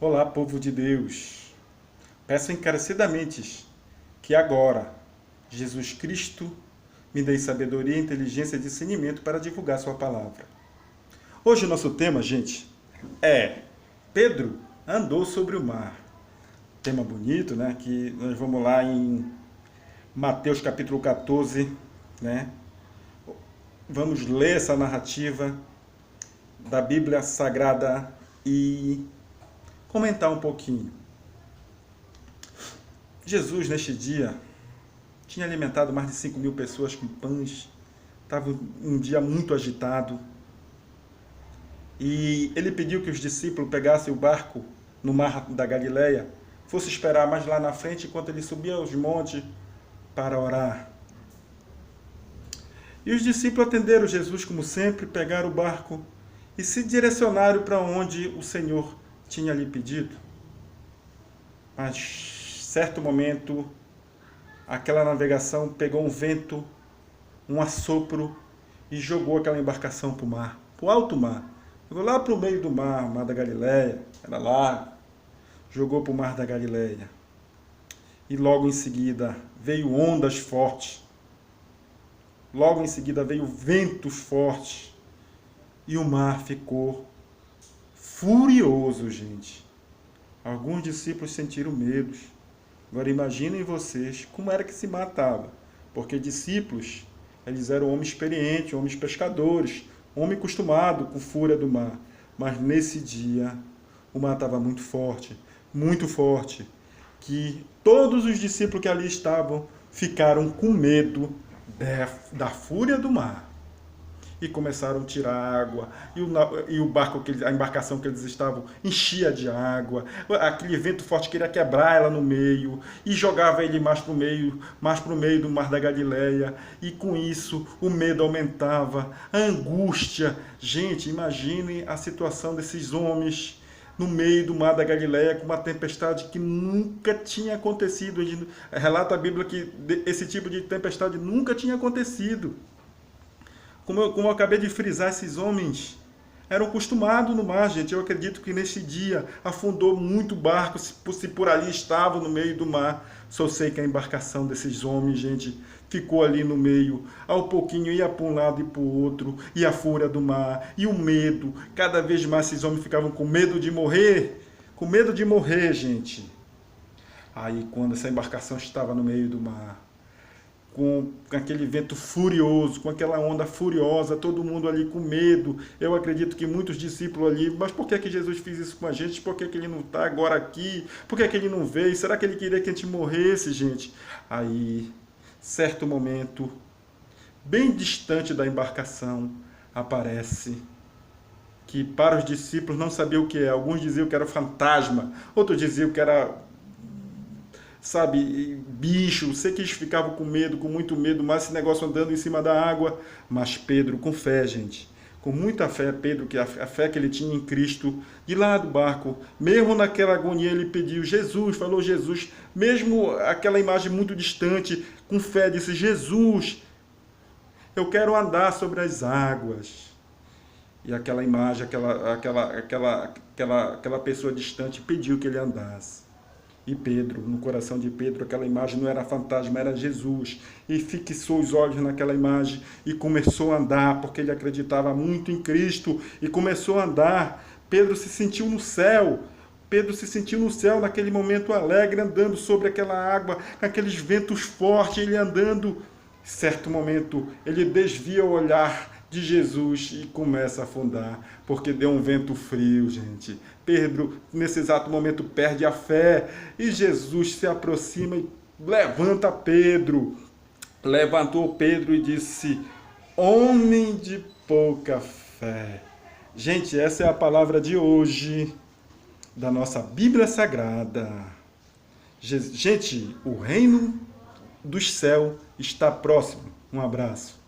Olá, povo de Deus. Peço encarecidamente que agora Jesus Cristo me dê sabedoria, inteligência e discernimento para divulgar sua palavra. Hoje o nosso tema, gente, é Pedro andou sobre o mar. Tema bonito, né? Que nós vamos lá em Mateus capítulo 14, né? Vamos ler essa narrativa da Bíblia Sagrada e comentar um pouquinho. Jesus, neste dia, tinha alimentado mais de 5.000 pessoas com pães, estava um dia muito agitado, e ele pediu que os discípulos pegassem o barco no mar da Galileia, fosse esperar mais lá na frente, enquanto ele subia aos montes para orar. E os discípulos atenderam Jesus como sempre, pegaram o barco e se direcionaram para onde o Senhor tinha lhe pedido. Mas, certo momento, aquela navegação pegou um vento, um assopro, e jogou aquela embarcação para o mar, para o alto mar. Jogou lá para o meio do mar, o mar da Galileia, era lá, jogou para o mar da Galileia. E logo em seguida veio ondas fortes, logo em seguida veio ventos fortes, e o mar ficou furioso, gente. Alguns discípulos sentiram medo. Agora imaginem vocês como era que se matava. Porque discípulos, eles eram homens experientes, homens pescadores, homem acostumado com fúria do mar. Mas nesse dia, o mar estava muito forte, que todos os discípulos que ali estavam ficaram com medo da fúria do mar. E começaram a tirar água, e o barco, a embarcação que eles estavam, enchia de água, aquele vento forte queria quebrar ela no meio, e jogava ele mais para o meio do mar da Galileia, e com isso o medo aumentava, a angústia. Gente, imaginem a situação desses homens no meio do mar da Galileia, com uma tempestade que nunca tinha acontecido. Relata a Bíblia que esse tipo de tempestade nunca tinha acontecido. Como eu acabei de frisar, esses homens eram acostumados no mar, gente. Eu acredito que nesse dia afundou muito barco, se por ali estavam no meio do mar. Só sei que a embarcação desses homens, gente, ficou ali no meio. Ao pouquinho ia para um lado e para o outro, e a fúria do mar, e o medo. Cada vez mais esses homens ficavam com medo de morrer, gente. Aí quando essa embarcação estava no meio do mar, com aquele vento furioso, com aquela onda furiosa, todo mundo ali com medo. Eu acredito que muitos discípulos ali, mas por que Jesus fez isso com a gente? Por que ele não está agora aqui? Por que ele não veio? Será que ele queria que a gente morresse, gente? Aí, certo momento, bem distante da embarcação, aparece que para os discípulos não sabia o que é. Alguns diziam que era fantasma, outros diziam que era, bicho. Sei que eles ficavam com medo, com muito medo, mas esse negócio andando em cima da água. Mas Pedro, com fé, gente, com muita fé, Pedro, que a fé que ele tinha em Cristo, de lá do barco, mesmo naquela agonia, ele pediu, Jesus, falou Jesus, mesmo aquela imagem muito distante, com fé, disse, Jesus, eu quero andar sobre as águas. E aquela imagem, aquela pessoa distante pediu que ele andasse. E Pedro, no coração de Pedro, aquela imagem não era fantasma, era Jesus. E fixou os olhos naquela imagem e começou a andar, porque ele acreditava muito em Cristo. E começou a andar. Pedro se sentiu no céu. Pedro se sentiu no céu naquele momento alegre, andando sobre aquela água, com aqueles ventos fortes, ele andando. Em certo momento, ele desvia o olhar de Jesus e começa a afundar, porque deu um vento frio, gente. Pedro, nesse exato momento, perde a fé, e Jesus se aproxima e levanta Pedro. Levantou Pedro e disse, homem de pouca fé. Gente, essa é a palavra de hoje, da nossa Bíblia Sagrada. Gente, o reino dos céus está próximo. Um abraço.